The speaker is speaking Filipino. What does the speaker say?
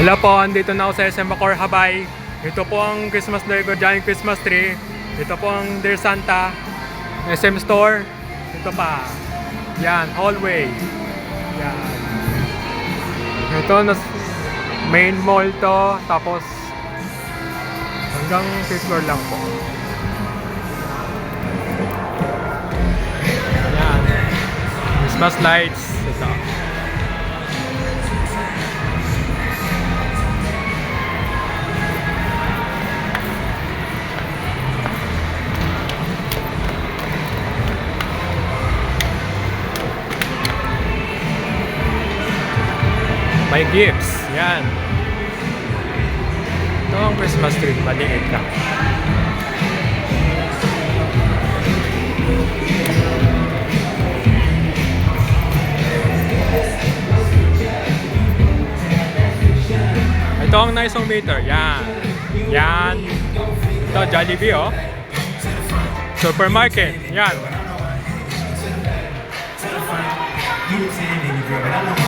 Hello po, andito na ako sa SM Bacoor, Habay. Ito po ang Christmas tree ko, giant Christmas tree. Ito po ang Dear Santa, SM Store. Ito pa. Yan, hallway. Yan. Ito, main mall to. Tapos, hanggang 5th floor lang po. Yan. Christmas lights. Ito. May gifts. Yan. Ito ang Christmas tree. Maliit lang. Ito ang nice meter. Yan. Yan. Ito, Jollibee, oh. Supermarket. Yan.